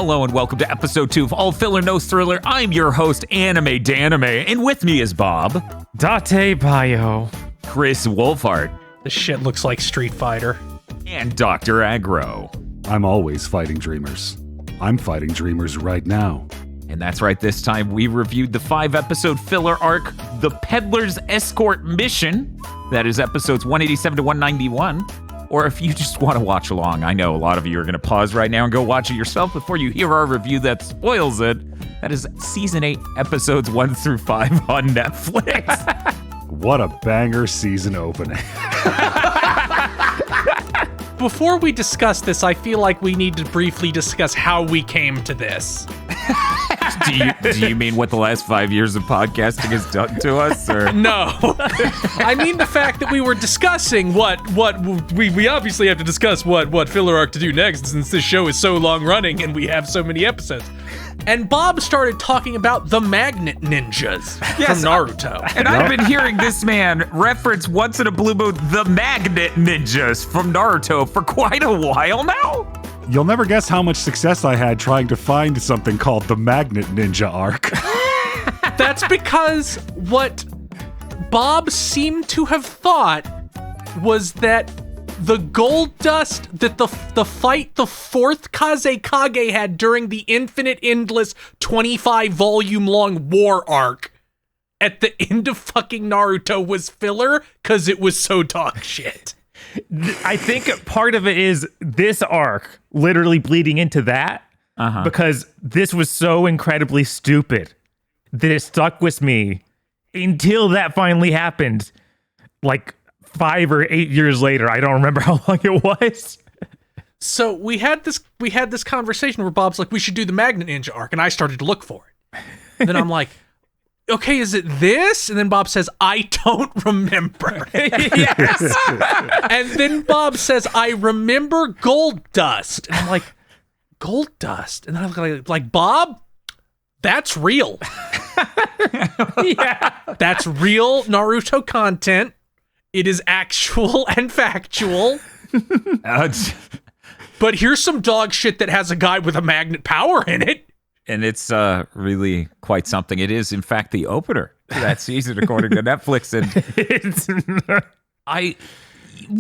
Hello and welcome to episode 2 of All Filler No Thriller. I'm your host, Anime Danime, and with me is Bob, Date Bayo, Chris Wolfhard, This shit looks like Street Fighter. and Dr. Agro. I'm always fighting dreamers. I'm fighting dreamers right now. And that's right, this time we reviewed the 5-episode filler arc, The Peddlers Escort Mission. That is episodes 187 to 191. Or if you just want to watch along, I know a lot of you are going to pause right now and go watch it yourself before you hear our review that spoils it. That is season 8, episodes 1 through 5 on Netflix. What a banger season opening. Before we discuss this, I feel like we need to briefly discuss how we came to this. Do you mean what the last 5 years of podcasting has done to us? Or? No. I mean the fact that we were discussing what we obviously have to discuss what filler arc to do next since this show is so long running and we have so many episodes. And Bob started talking about the magnet ninjas from Naruto. And I've been hearing this man reference once in a blue moon the magnet ninjas from Naruto for quite a while now. You'll never guess how much success I had trying to find something called the Magnet Ninja arc. That's because what Bob seemed to have thought was that the gold dust that the fight the fourth Kazekage had during the infinite endless 25-volume long war arc at the end of fucking Naruto was filler because it was so dog shit. I think part of it is this arc literally bleeding into that because this was so incredibly stupid that it stuck with me until that finally happened, like 5 or 8 years later. I don't remember how long it was. So we had this conversation where Bob's like, we should do the Magnet Ninja arc, and I started to look for it. And then I'm like, okay, is it this? And then Bob says, I don't remember. Yes. And then Bob says, I remember gold dust. And I'm like, gold dust? And then I'm like, Bob, that's real. Yeah. That's real Naruto content. It is actual and factual. But here's some dog shit that has a guy with a magnet power in it. And it's really quite something. It is, in fact, the opener to that season, according to Netflix. And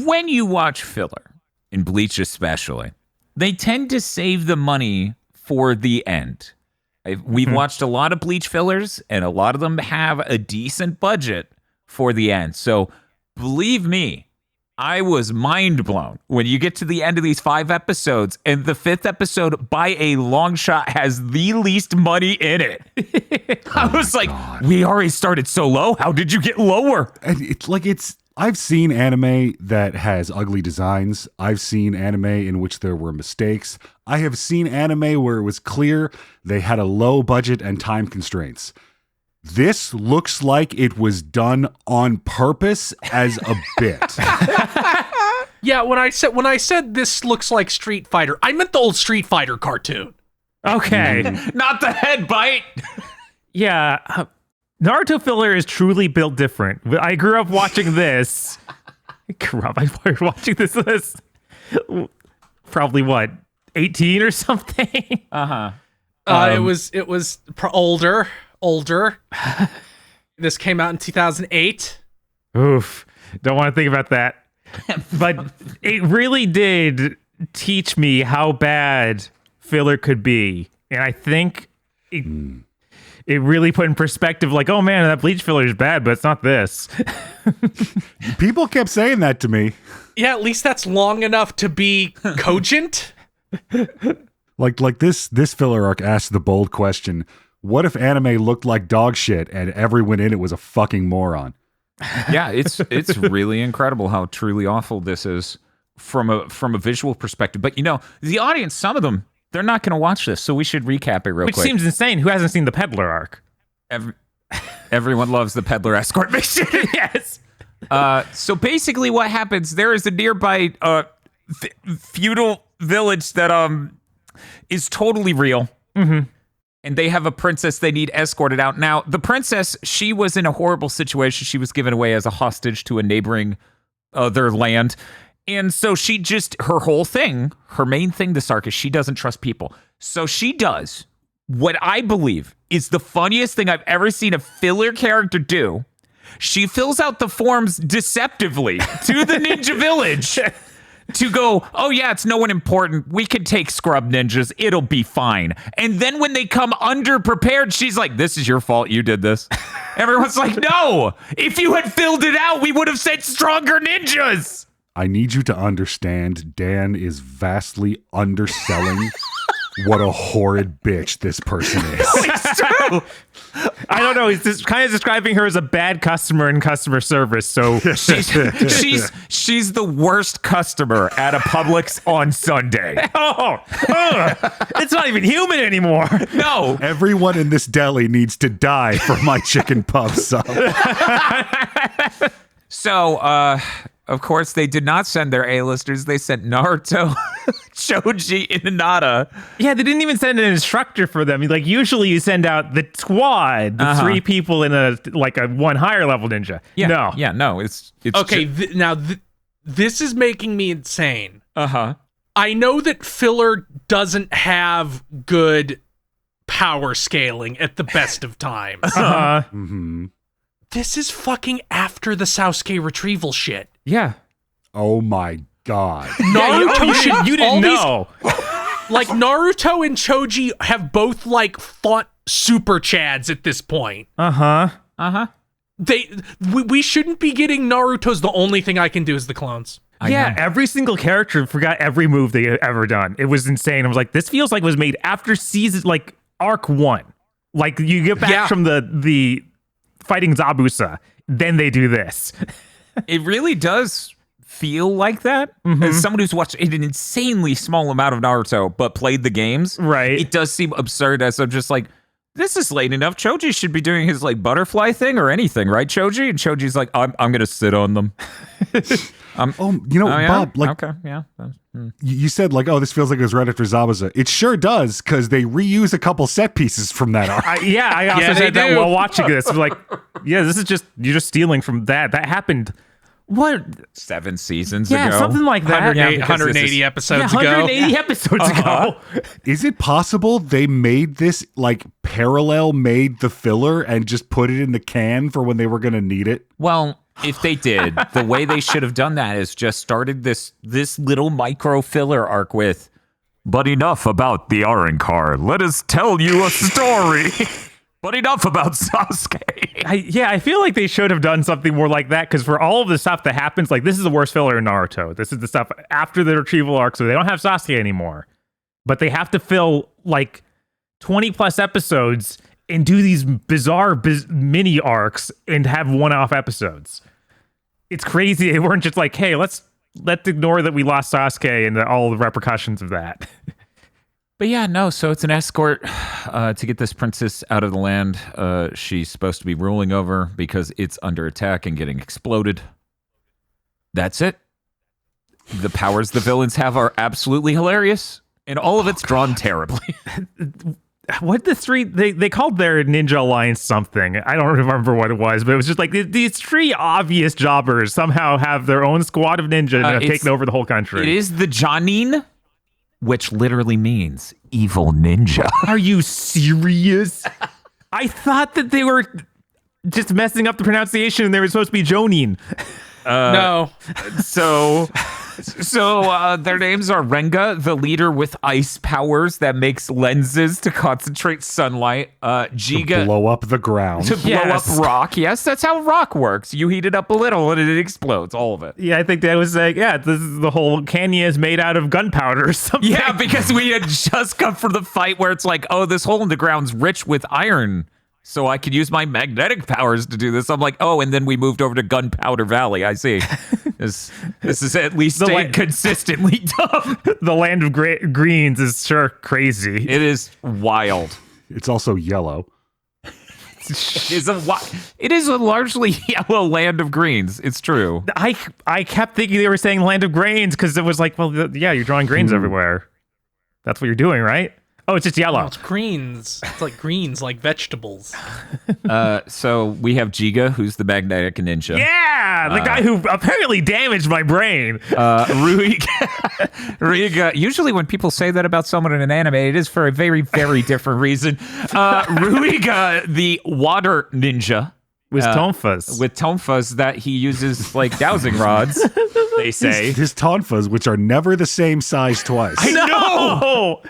when you watch filler, in Bleach especially, they tend to save the money for the end. We've watched a lot of Bleach fillers, and a lot of them have a decent budget for the end. So believe me, I was mind blown when you get to the end of these 5 episodes and the 5th episode by a long shot has the least money in it. I was like, we already started so low. How did you get lower? And I've seen anime that has ugly designs. I've seen anime in which there were mistakes. I have seen anime where it was clear they had a low budget and time constraints. This looks like it was done on purpose as a bit. Yeah, when I said this looks like Street Fighter, I meant the old Street Fighter cartoon. Okay. Not the head bite. Yeah. Naruto filler is truly built different. I grew up watching this. I was watching this probably what, 18 or something? It was older. This came out in 2008. Oof. Don't want to think about that. But it really did teach me how bad filler could be. And I think it really put in perspective, like, oh man, that Bleach filler is bad, but it's not this. People kept saying that to me. Yeah, at least that's long enough to be cogent. Like this filler arc asked the bold question, what if anime looked like dog shit and everyone in it was a fucking moron? Yeah, it's really incredible how truly awful this is from a visual perspective. But the audience, some of them, they're not going to watch this, so we should recap it real quick. Which seems insane. Who hasn't seen the Peddler arc? Everyone loves the Peddler Escort mission. Yes. So basically what happens, there is a nearby feudal village that is totally real. Mm-hmm. And they have a princess they need escorted out. Now, the princess, she was in a horrible situation. She was given away as a hostage to a neighboring their land. And so she just, her whole thing, her main thing, this arc, is she doesn't trust people. So she does what I believe is the funniest thing I've ever seen a filler character do. She fills out the forms deceptively to the ninja village to go, oh yeah, it's no one important. We can take scrub ninjas. It'll be fine. And then when they come underprepared, she's like, this is your fault. You did this. Everyone's like, no, if you had filled it out, we would have sent stronger ninjas. I need you to understand, Dan is vastly underselling what a horrid bitch this person is. It's true. I don't know. He's just kind of describing her as a bad customer in customer service. So She's the worst customer at a Publix on Sunday. It's not even human anymore. No. Everyone in this deli needs to die for my chicken pub sub. So, of course, they did not send their A-listers. They sent Naruto, Choji, and Hinata. Yeah, they didn't even send an instructor for them. Like, usually you send out the squad, the 3 people in a one higher level ninja. Yeah, no, it's Okay, this is making me insane. Uh-huh. I know that filler doesn't have good power scaling at the best of times. This is fucking after the Sasuke retrieval shit. Yeah. Oh my god. Naruto You didn't know. Like, Naruto and Choji have both, like, fought super chads at this point. We shouldn't be getting Naruto's the only thing I can do is the clones. Yeah, every single character forgot every move they had ever done. It was insane. I was like, this feels like it was made after season, like, arc 1. Like, you get back from the fighting Zabuza, then they do this. It really does feel like that. As someone who's watched an insanely small amount of Naruto, but played the games, Right. It does seem absurd as I'm just like, this is late enough. Choji should be doing his like butterfly thing or anything, right, Choji? And Choji's like, I'm going to sit on them. Bob, like, okay, yeah. you said like, oh, this feels like it was right after Zabuza. It sure does, because they reuse a couple set pieces from that arc. I also said that while watching this. I'm like, yeah, this is you're just stealing from that. That happened, what? 7 seasons Yeah, ago. something like that. 180 episodes ago. 180 episodes ago. Is it possible they made this, like, parallel made the filler and just put it in the can for when they were going to need it? Well, if they did, the way they should have done that is just started this little micro filler arc with, but enough about the Arrancar. Let us tell you a story. But enough about Sasuke. I feel like they should have done something more like that, because for all of the stuff that happens, like, this is the worst filler in Naruto. This is the stuff after the retrieval arc, so they don't have Sasuke anymore. But they have to fill, like, 20 plus episodes and do these bizarre mini arcs and have one-off episodes. It's crazy. They weren't just like, hey, let's ignore that we lost Sasuke and all the repercussions of that. But yeah, no, so it's an escort to get this princess out of the land she's supposed to be ruling over because it's under attack and getting exploded. That's it. The powers the villains have are absolutely hilarious, and all of it's drawn terribly. What the 3 they called their ninja alliance something. I don't remember what it was, but it was just like these 3 obvious jobbers somehow have their own squad of ninja and have taken over the whole country. It is the Jonin, which literally means evil ninja. Are you serious? I thought that they were just messing up the pronunciation and they were supposed to be Jonin. No. So their names are Renga, the leader with ice powers that makes lenses to concentrate sunlight. Giga, To blow up the ground. to blow up rock. Yes, that's how rock works. You heat it up a little and it explodes, all of it. Yeah, I think that was like, this is the whole Kenya is made out of gunpowder or something. Yeah, because we had just come from the fight where it's like, oh, this hole in the ground's rich with iron, so I could use my magnetic powers to do this. I'm like, oh, and then we moved over to Gunpowder Valley. I see. This is at least staying consistently dumb. The land of greens is sure crazy. It is wild. It's also yellow. It is a largely yellow land of greens. It's true. I kept thinking they were saying land of grains because it was like, well, yeah, you're drawing grains everywhere. That's what you're doing, right? Oh, it's just yellow. No, it's greens. It's like greens, like vegetables. So we have Giga, who's the magnetic ninja. Yeah, Yeah, the guy who apparently damaged my brain. Ruiga. Usually when people say that about someone in an anime, it is for a very, very different reason. Ruiga, the water ninja. With tonfas. With tonfas that he uses like dowsing rods, they say. His tonfas, which are never the same size twice. I know!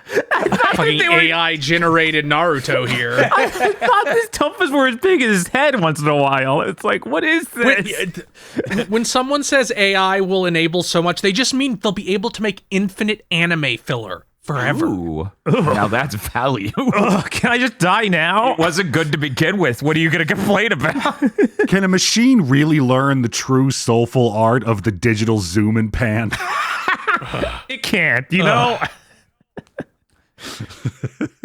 Fucking AI-generated Naruto here. I thought his tonfas were as big as his head once in a while. It's like, what is this? When someone says AI will enable so much, they just mean they'll be able to make infinite anime filler forever. Ooh. Now that's value. Can I just die now? It wasn't good to begin with. What are you going to complain about? Can a machine really learn the true soulful art of the digital zoom and pan? It can't, you know?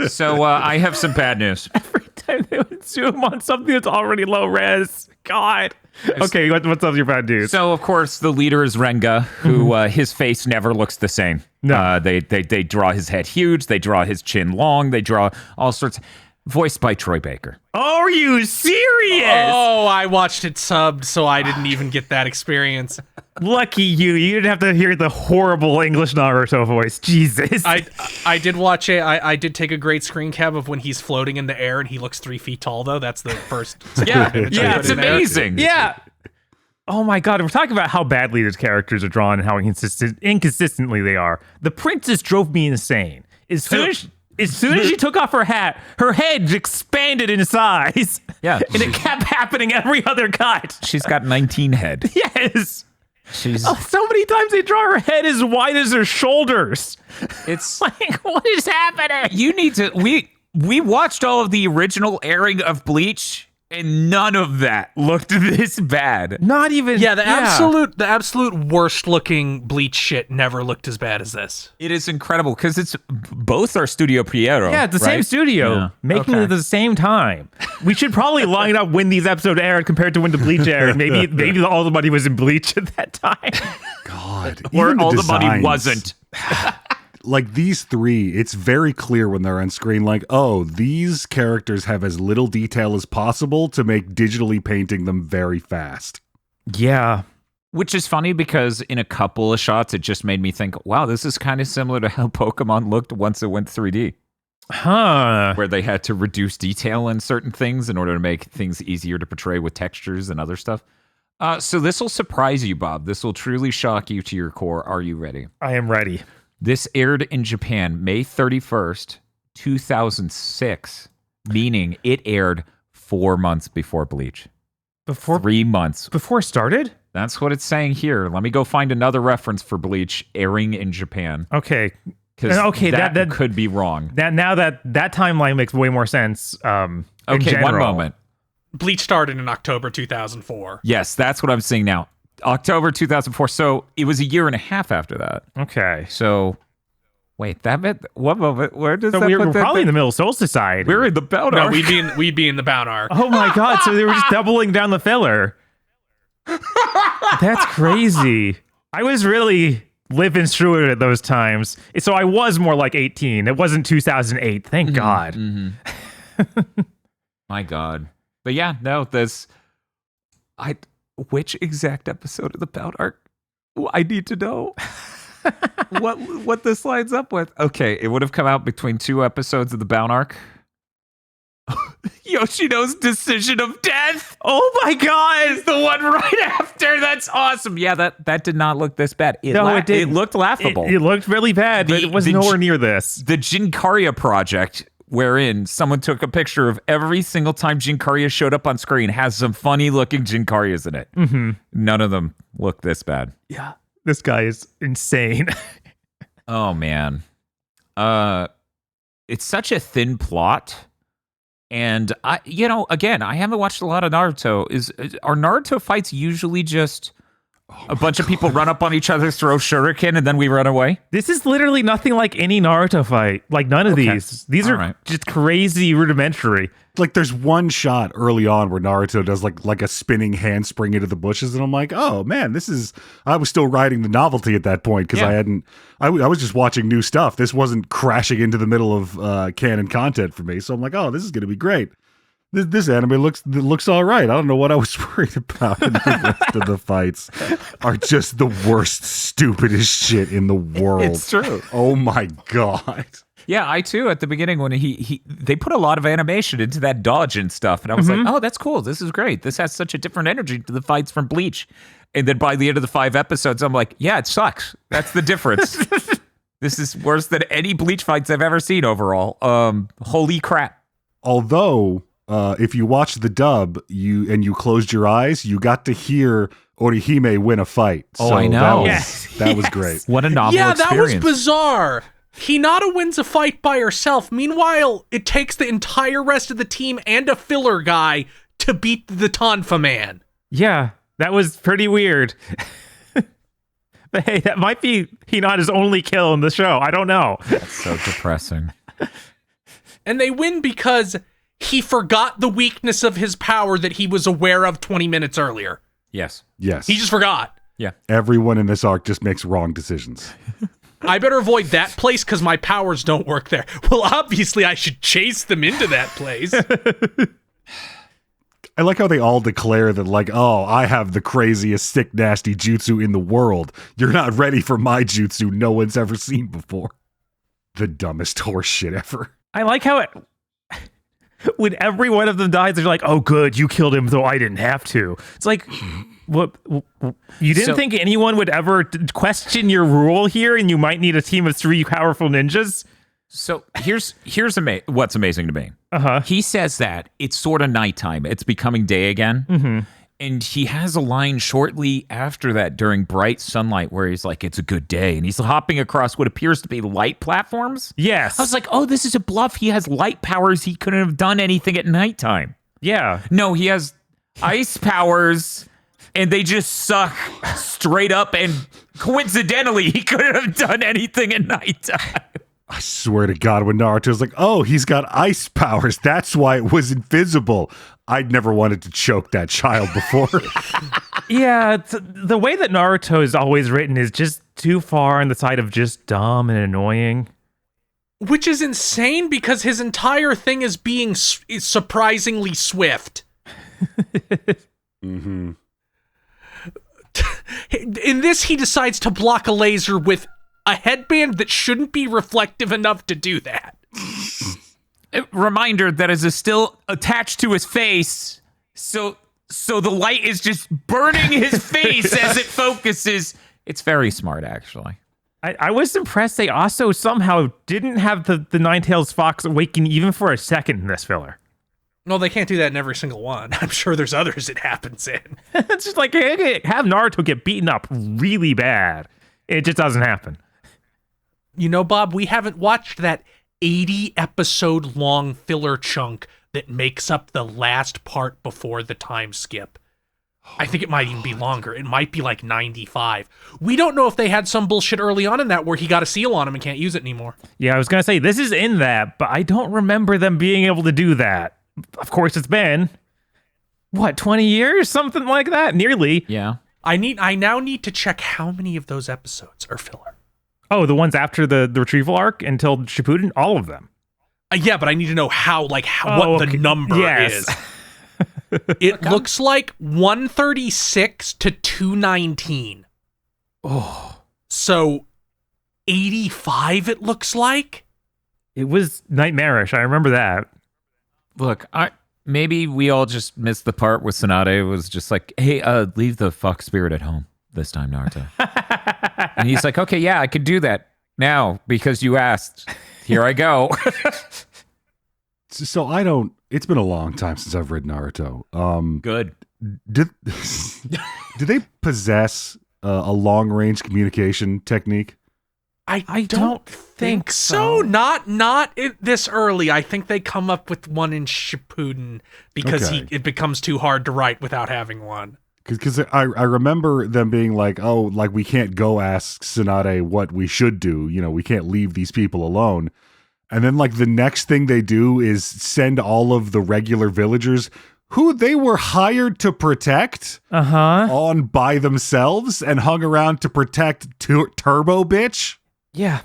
So I have some bad news. Every time they would zoom on something that's already low res. God. Okay, what's up with your bad news? So, of course, the leader is Renga, who his face never looks the same. No. They draw his head huge. They draw his chin long. They draw all sorts. Voiced by Troy Baker. Are you serious? Oh, I watched it subbed, so I didn't even get that experience. Lucky you. You didn't have to hear the horrible English Naruto voice. Jesus. I did watch it. I did take a great screen cap of when he's floating in the air and he looks 3 feet tall, though. That's the first. Yeah, image I put it's in there. amazing. Yeah. Oh my God, we're talking about how badly these characters are drawn and how inconsistently they are. The princess drove me insane. As soon as she took off her hat, her head expanded in size. Yeah. And it kept happening every other cut. She's got 19 head. Yes. She's. So many times they draw her head as wide as her shoulders. It's Like, what is happening? you need to. We watched all of the original airing of Bleach, and none of that looked this bad. Not even. Yeah, the absolute worst looking Bleach shit never looked as bad as this. It is incredible because it's both our Studio Pierrot. Yeah, it's the same right? studio, Yeah. making it at the same time. We should probably line up when these episodes aired compared to when the Bleach aired. Maybe all the money was in Bleach at that time. God. Or even all the money designs, wasn't. Like these three, it's very clear when they're on screen, like, oh, these characters have as little detail as possible to make digitally painting them very fast. Yeah. Which is funny because in a couple of shots, it just made me think, wow, this is kind of similar to how Pokemon looked once it went 3D. Huh. Where they had to reduce detail in certain things in order to make things easier to portray with textures and other stuff. So this will surprise you, Bob. This will truly shock you to your core. Are you ready? I am ready. This aired in Japan May 31st, 2006, meaning it aired 4 months before Bleach. Before 3 months. Before it started? That's what it's saying here. Let me go find another reference for Bleach airing in Japan. Okay. Because that that could be wrong. Now that timeline makes way more sense. In Okay, general. one moment. Bleach started in October 2004. Yes, that's what I'm seeing now. October 2004. So it was a year and a half after that. Okay. So, wait, that meant one moment. Where does So that we're put that? probably in the middle of Soul Society. We're in the belt No, arc. we'd be in the bound arc. Oh my God! So they were just doubling down the filler. That's crazy. I was really living through it at those times, so I was more like 18. It wasn't 2008. Thank God. My God. But yeah, no, which exact episode of the Bout arc? I need to know what this lines up with. Okay, it would have come out between 2 episodes of the Bout arc. Yoshino's Decision of Death. Oh my God! Is the one right after. That's awesome. Yeah, that did not look this bad. It looked laughable. It looked really bad, but it was nowhere near this. The Jinkarya project, wherein someone took a picture of every single time Jinkarya showed up on screen, has some funny looking Jinkaryas in it. Mm-hmm. None of them look this bad. Yeah, this guy is insane. Oh man, it's such a thin plot, and I haven't watched a lot of Naruto. Are Naruto fights usually just a bunch of people run up on each other, throw shuriken, and then we run away? This is literally nothing like any Naruto fight. Like none of these. These All are right. just crazy rudimentary. Like there's one shot early on where Naruto does like a spinning handspring into the bushes, and I'm like, oh man, I was still riding the novelty at that point because Yeah. I was just watching new stuff. This wasn't crashing into the middle of canon content for me, so I'm like, oh, this is gonna be great. This anime looks all right. I don't know what I was worried about. And the rest of the fights are just the worst, stupidest shit in the world. It's true. Oh my god. Yeah, I too. At the beginning, when they put a lot of animation into that dodge and stuff, and I was like, "Oh, that's cool. This is great. This has such a different energy to the fights from Bleach." And then by the end of the 5 episodes, I'm like, "Yeah, it sucks. That's the difference. This is worse than any Bleach fights I've ever seen overall. Holy crap!" Although, if you watch the dub, you closed your eyes, you got to hear Orihime win a fight. Oh, so I know. That was great. What a novel Yeah, experience. that was bizarre. Hinata wins a fight by herself. Meanwhile, it takes the entire rest of the team and a filler guy to beat the Tonfa man. Yeah, that was pretty weird. But hey, that might be Hinata's only kill in the show. I don't know. That's so depressing. And they win because he forgot the weakness of his power that he was aware of 20 minutes earlier. Yes. Yes. He just forgot. Yeah. Everyone in this arc just makes wrong decisions. I better avoid that place because my powers don't work there. Well, obviously, I should chase them into that place. I like how they all declare that, like, oh, I have the craziest, sick, nasty jutsu in the world. You're not ready for my jutsu no one's ever seen before. The dumbest horse shit ever. I like how when every one of them dies, they're like, "Oh, good, you killed him, though I didn't have to." It's like, what? You didn't think anyone would ever question your rule here, and you might need a team of 3 powerful ninjas? So here's what's amazing to me. He says that it's sort of nighttime. It's becoming day again. And he has a line shortly after that during bright sunlight where he's like, "It's a good day." And he's hopping across what appears to be light platforms. Yes. I was like, oh, this is a bluff. He has light powers. He couldn't have done anything at nighttime. Yeah. No, he has ice powers, and they just suck straight up. And coincidentally, he couldn't have done anything at nighttime. I swear to God, when Naruto's like, oh, he's got ice powers. That's why it was invisible. I'd never wanted to choke that child before. Yeah, the way that Naruto is always written is just too far on the side of just dumb and annoying. Which is insane because his entire thing is being is surprisingly swift. Mm-hmm. In this, he decides to block a laser with a headband that shouldn't be reflective enough to do that. A reminder that is still attached to his face, so the light is just burning his face as it focuses. It's very smart, actually. I was impressed they also somehow didn't have the Ninetales Fox awaken even for a second in this filler. No, they can't do that in every single one. I'm sure there's others it happens in. It's just like, hey, have Naruto get beaten up really bad. It just doesn't happen. You know, Bob, we haven't watched that 80-episode long filler chunk that makes up the last part before the time skip. I think it might even be longer. It might be like 95. We don't know if they had some bullshit early on in that where he got a seal on him and can't use it anymore. Yeah, I was going to say, this is in that, but I don't remember them being able to do that. Of course, it's been, 20 years? Something like that? Nearly. Yeah. I now need to check how many of those episodes are filler. Oh, the ones after the retrieval arc until Shippuden? All of them. Yeah, but I need to know what the number is. It looks like 136 to 219. Oh. So 85 it looks like? It was nightmarish. I remember that. Look, maybe we all just missed the part where Tsunade was just like, "Hey, leave the fox spirit at home this time, Naruto." And he's like, "Okay, yeah, I could do that now because you asked. Here I go." So it's been a long time since I've read Naruto. Good. Do they possess a long-range communication technique? I don't think so. Not this early. I think they come up with one in Shippuden because it becomes too hard to write without having one. Because I remember them being like, oh, like we can't go ask Tsunade what we should do. You know, we can't leave these people alone. And then like the next thing they do is send all of the regular villagers who they were hired to protect on by themselves and hung around to protect Turbo Bitch. Yeah.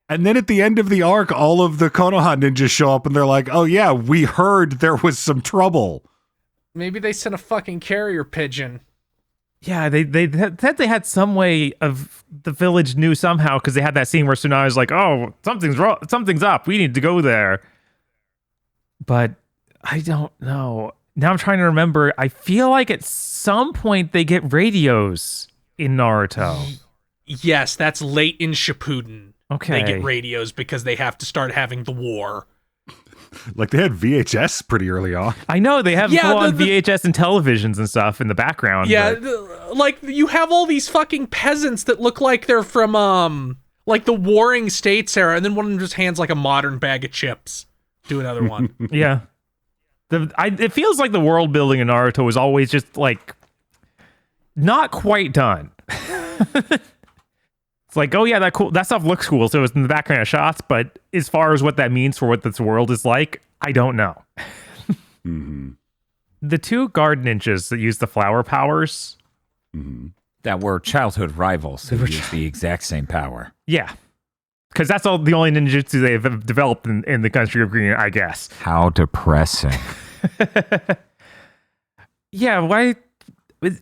And then at the end of the arc, all of the Konoha ninjas show up and they're like, oh yeah, we heard there was some trouble. Maybe they sent a fucking carrier pigeon. Yeah, they said they had some way of the village knew somehow because they had that scene where Tsunade's like, oh, something's wrong, something's up, we need to go there. But I don't know. Now I'm trying to remember. I feel like at some point they get radios in Naruto. Yes, that's late in Shippuden. Okay. They get radios because they have to start having the war. Like they had VHS pretty early on. I know they have full-on VHS and televisions and stuff in the background. Yeah, like you have all these fucking peasants that look like they're from like the Warring States era, and then one of them just hands like a modern bag of chips to another one. Yeah. It feels like the world building in Naruto is always just like not quite done. It's like, oh yeah, that stuff looks cool, so it's in the background of shots, but as far as what that means for what this world is like, I don't know. The two guard ninjas that use the flower powers that were childhood rivals who used the exact same power. Yeah. Because that's all the only ninjutsu they've developed in the country of Green, I guess. How depressing. Yeah, why?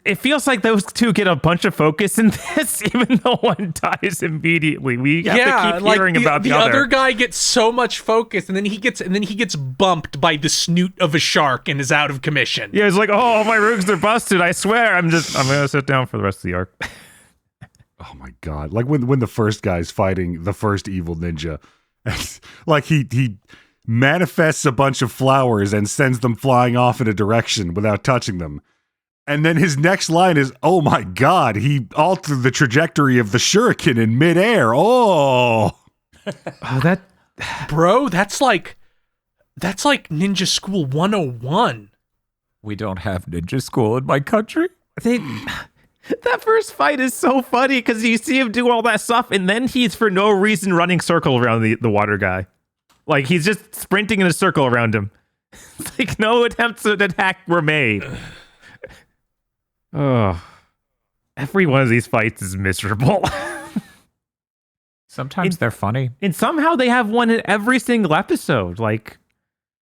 It feels like those two get a bunch of focus in this, even though one dies immediately. We have to keep hearing about the other. The other guy gets so much focus, and then he gets bumped by the snoot of a shark and is out of commission. Yeah, it's like, oh, my roots are busted. I swear, I'm gonna sit down for the rest of the arc. Oh my god! Like when the first guy's fighting the first evil ninja, like he manifests a bunch of flowers and sends them flying off in a direction without touching them. And then his next line is, oh my god, he altered the trajectory of the shuriken in midair. Oh, Bro, that's like Ninja School 101. We don't have ninja school in my country. That first fight is so funny because you see him do all that stuff, and then he's for no reason running circle around the water guy. Like, he's just sprinting in a circle around him. It's like no attempts at attack were made. Oh, every one of these fights is miserable. Sometimes they're funny. And somehow they have one in every single episode. Like,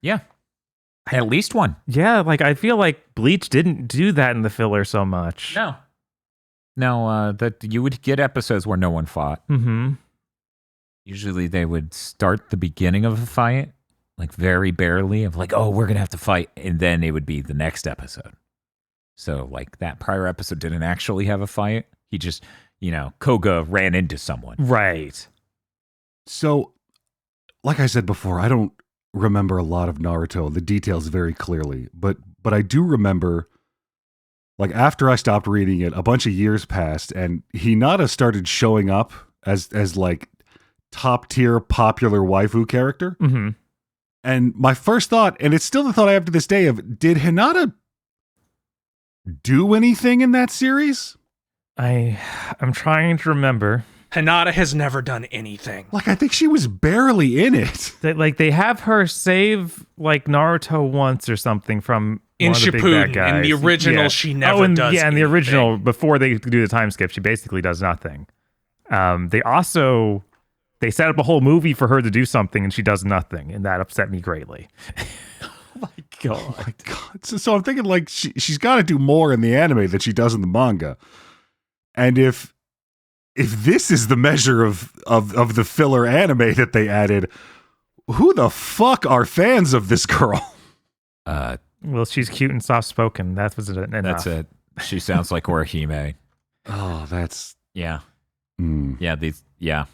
yeah, at least one. Yeah, like I feel like Bleach didn't do that in the filler so much. No, that you would get episodes where no one fought. Mm-hmm. Usually they would start the beginning of a fight, like very barely, of like, oh, we're going to have to fight. And then it would be the next episode. So, like, that prior episode didn't actually have a fight. He just, Koga ran into someone. Right. So, like I said before, I don't remember a lot of Naruto, the details very clearly. But I do remember, like, after I stopped reading it, a bunch of years passed, and Hinata started showing up as like, top-tier popular waifu character. Mm-hmm. And my first thought, and it's still the thought I have to this day of, did Hinata do anything in that series? I'm trying to remember. Hinata has never done anything. Like, I think she was barely in it. They have her save like Naruto once or something from in one of the big bad Shippuden. guys. In the original, she never does. Yeah, in the anything. original, before they do the time skip, she basically does nothing. They set up a whole movie for her to do something, and she does nothing, and that upset me greatly. Oh my god! So I'm thinking like she's got to do more in the anime than she does in the manga. And if this is the measure of the filler anime that they added, who the fuck are fans of this girl? Well, she's cute and soft spoken. That was enough. That's it. She sounds like Orihime. Oh, that's yeah. Yeah. Yeah.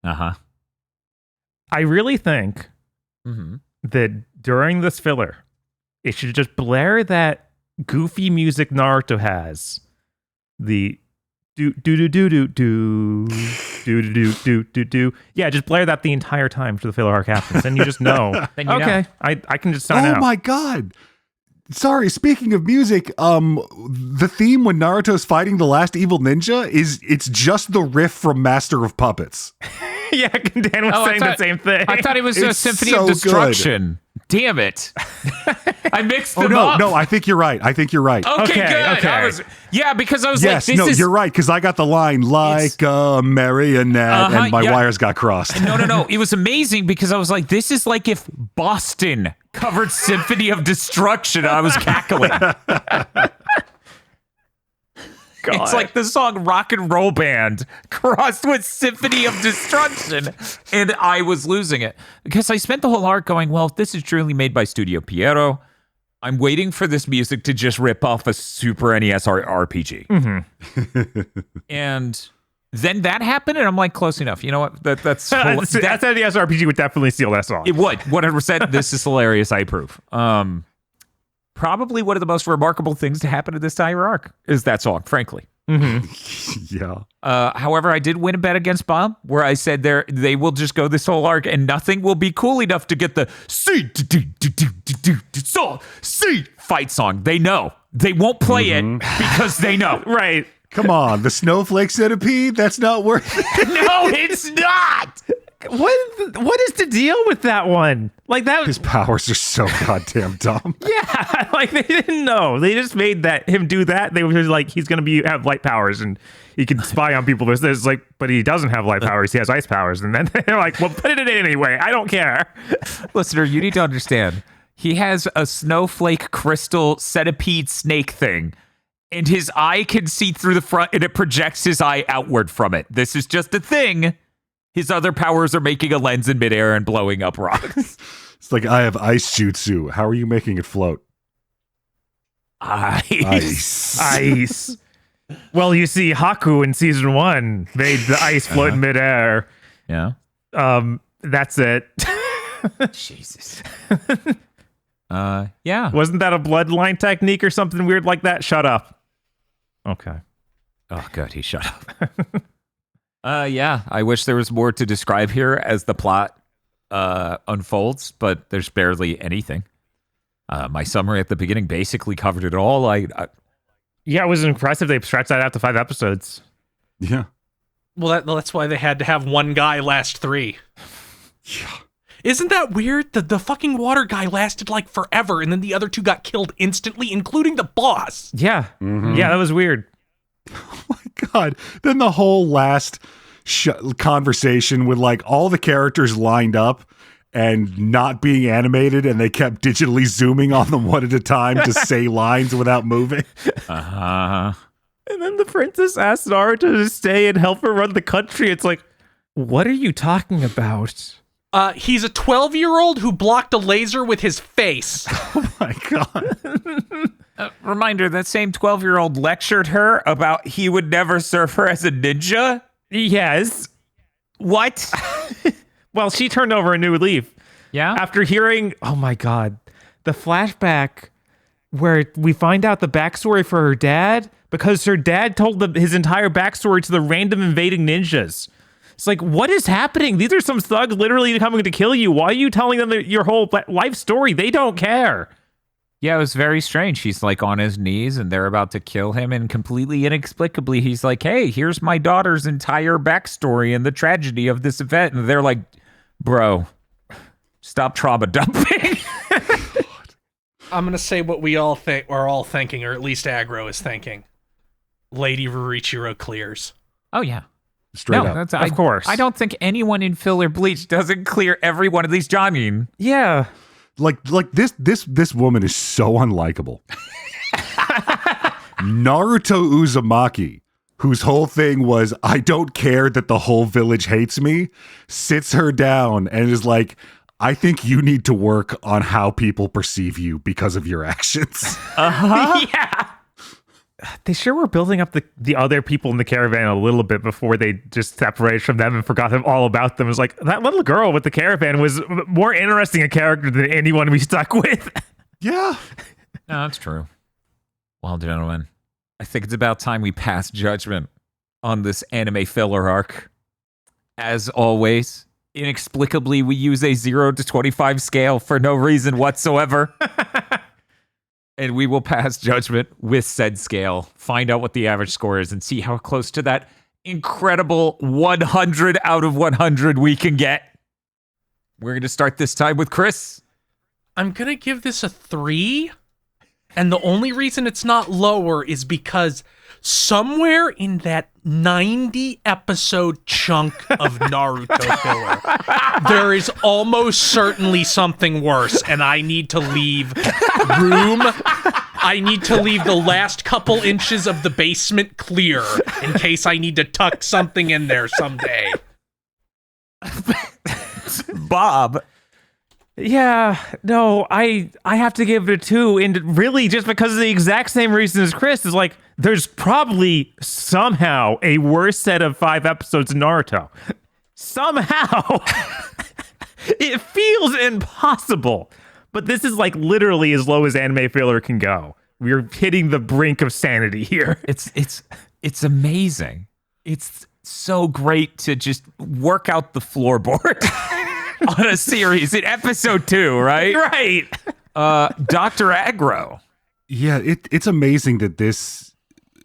Uh-huh. I really think that during this filler, it should just blare that goofy music Naruto has. The do do do do do do do do do do do. Yeah, just blare that the entire time for the filler arc happens, and you just know. Then you okay, know. I can just sign out. Oh my god! Sorry, speaking of music, the theme when Naruto's fighting the last evil ninja it's just the riff from Master of Puppets. Yeah, Dan was saying the same thing. I thought it was a It's Symphony so of Destruction Damn it. I mixed Oh, them no, up. no, I think you're right. Okay, Okay, good. Okay. Because I was yes, like, you're right, because I got the line, like a marionette, and my wires got crossed. No. It was amazing because I was like, this is like if Boston covered Symphony of Destruction. I was cackling. God. It's like the song Rock and Roll Band crossed with Symphony of Destruction. And I was losing it because I spent the whole arc going, well, if this is truly made by Studio Pierrot, I'm waiting for this music to just rip off a Super NES RPG. Mm-hmm. And then that happened, and I'm like, close enough. You know what? That's That's the RPG would definitely steal that song. It would 100%. This is hilarious. I approve. Probably one of the most remarkable things to happen to this entire arc is that song, frankly. Mm-hmm. Yeah. However, I did win a bet against Bob where I said they will just go this whole arc and nothing will be cool enough to get the C fight song. They know. They won't play it because they know. Right. Come on, the snowflake centipede? That's not worth it. No, it's not. What is the deal with that one? Like that. His powers are so goddamn dumb. Yeah, like they didn't know. They just made him do that. They were just like, he's gonna have light powers and he can spy on people. There's like, but he doesn't have light powers. He has ice powers. And then they're like, well, put it in anyway. I don't care. Listener, you need to understand. He has a snowflake crystal centipede snake thing. And his eye can see through the front and it projects his eye outward from it. This is just a thing. His other powers are making a lens in midair and blowing up rocks. It's like, I have ice jutsu. How are you making it float? Ice. Well, you see, Haku in season 1 made the ice float in midair. Yeah. That's it. Jesus. Yeah. Wasn't that a bloodline technique or something weird like that? Shut up. Okay. Oh, good. He shut up. Yeah. I wish there was more to describe here as the plot unfolds, but there's barely anything. My summary at the beginning basically covered it all. Yeah, it was impressive. They stretched that out to 5 episodes. Yeah. Well, that's why they had to have one guy last 3. Yeah. Isn't that weird? The fucking water guy lasted like forever, and then the other 2 got killed instantly, including the boss. Yeah. Yeah, that was weird. Oh my God. Then the whole last conversation with like all the characters lined up and not being animated, and they kept digitally zooming on them one at a time to say lines without moving. Uh-huh. And then the princess asked Naruto to stay and help her run the country. It's like, what are you talking about? He's a 12-year-old who blocked a laser with his face. Oh my God. Reminder, that same 12-year-old lectured her about he would never serve her as a ninja? Yes. What? Well, she turned over a new leaf. Yeah? After hearing, oh my God, the flashback where we find out the backstory for her dad, because her dad told his entire backstory to the random invading ninjas. It's like, what is happening? These are some thugs literally coming to kill you. Why are you telling them your whole life story? They don't care. Yeah, it was very strange. He's like on his knees and they're about to kill him, and completely inexplicably, he's like, hey, here's my daughter's entire backstory and the tragedy of this event. And they're like, bro, stop trauma dumping. I'm going to say what we all are all thinking, or at least Aggro is thinking. Lady Rurichiro clears. Oh, yeah. Straight up. Of course. I don't think anyone in Filler Bleach doesn't clear every one of these Jonin. Yeah. Like this woman is so unlikable. Naruto Uzumaki, whose whole thing was, I don't care that the whole village hates me, sits her down and is like, I think you need to work on how people perceive you because of your actions. Yeah. They sure were building up the other people in the caravan a little bit before they just separated from them and forgot all about them. It was like, that little girl with the caravan was more interesting a character than anyone we stuck with. Yeah. No, that's true. Well, gentlemen, I think it's about time we pass judgment on this anime filler arc. As always, inexplicably, we use a 0 to 25 scale for no reason whatsoever. And we will pass judgment with said scale, find out what the average score is, and see how close to that incredible 100 out of 100 we can get. We're going to start this time with Chris. I'm going to give this a 3. And the only reason it's not lower is because somewhere in that 90 episode chunk of Naruto filler, there is almost certainly something worse, and I need to leave room. I need to leave the last couple inches of the basement clear in case I need to tuck something in there someday. Bob. Yeah, no, I have to give it a 2, and really just because of the exact same reason as Chris is like, there's probably somehow a worse set of 5 episodes of Naruto. Somehow. It feels impossible, but this is like literally as low as anime filler can go. We're hitting the brink of sanity here. It's amazing. It's so great to just work out the floorboard. On a series in episode 2, right? Right. Dr. Aggro. Yeah, it's amazing that this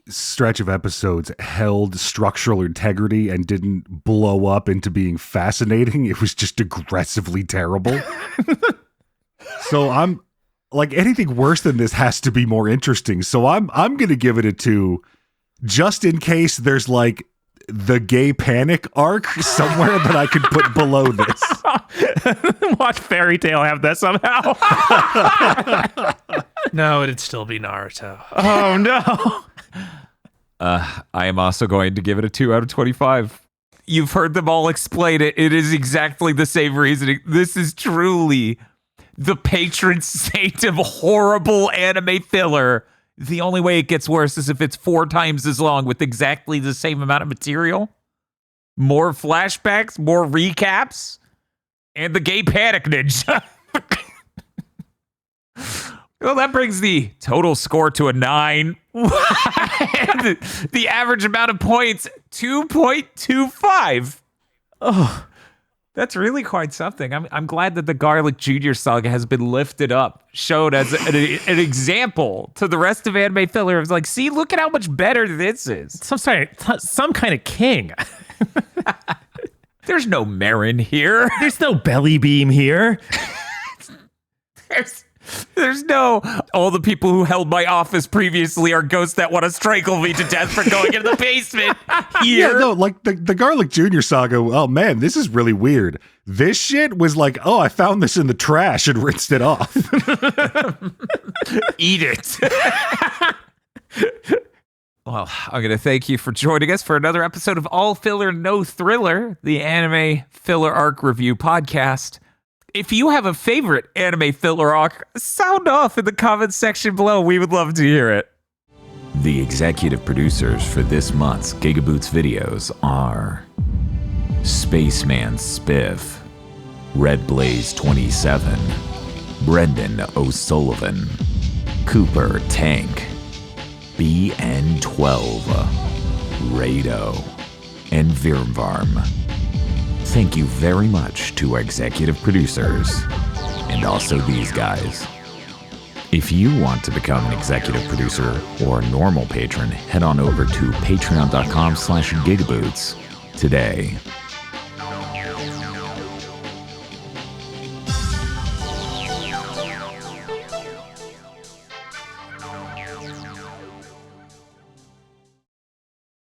stretch of episodes held structural integrity and didn't blow up into being fascinating. It was just aggressively terrible. So I'm like, anything worse than this has to be more interesting. So I'm going to give it a 2 just in case there's like the gay panic arc somewhere that I could put below this. Watch Fairy Tail have that somehow. No, it'd still be Naruto. Oh, no. I am also going to give it a 2 out of 25. You've heard them all explain it. It is exactly the same reasoning. This is truly the patron saint of horrible anime filler. The only way it gets worse is if it's 4 times as long with exactly the same amount of material. More flashbacks, more recaps, and the gay panic ninja. Well, that brings the total score to a 9. And the average amount of points, 2.25. Oh, that's really quite something. I'm glad that the Garlic Jr. saga has been lifted up, showed as an example to the rest of anime filler. It's like, see, look at how much better this is. Some kind of king. There's no Marin here. There's no belly beam here. There's no, all the people who held my office previously are ghosts that want to strangle me to death for going into the basement here. Yeah, no, like the Garlic Jr. saga, oh man, this is really weird. This shit was like, oh, I found this in the trash and rinsed it off. Eat it. Well, I'm going to thank you for joining us for another episode of All Filler, No Thriller, the anime filler arc review podcast. If you have a favorite anime filler arc, sound off in the comments section below. We would love to hear it. The executive producers for this month's GigaBoots videos are Spaceman Spiff, Red Blaze 27, Brendan O'Sullivan, Cooper Tank, BN12, Rado, and Virvarm. Thank you very much to our executive producers, and also these guys. If you want to become an executive producer or a normal patron, head on over to patreon.com/gigaboots today.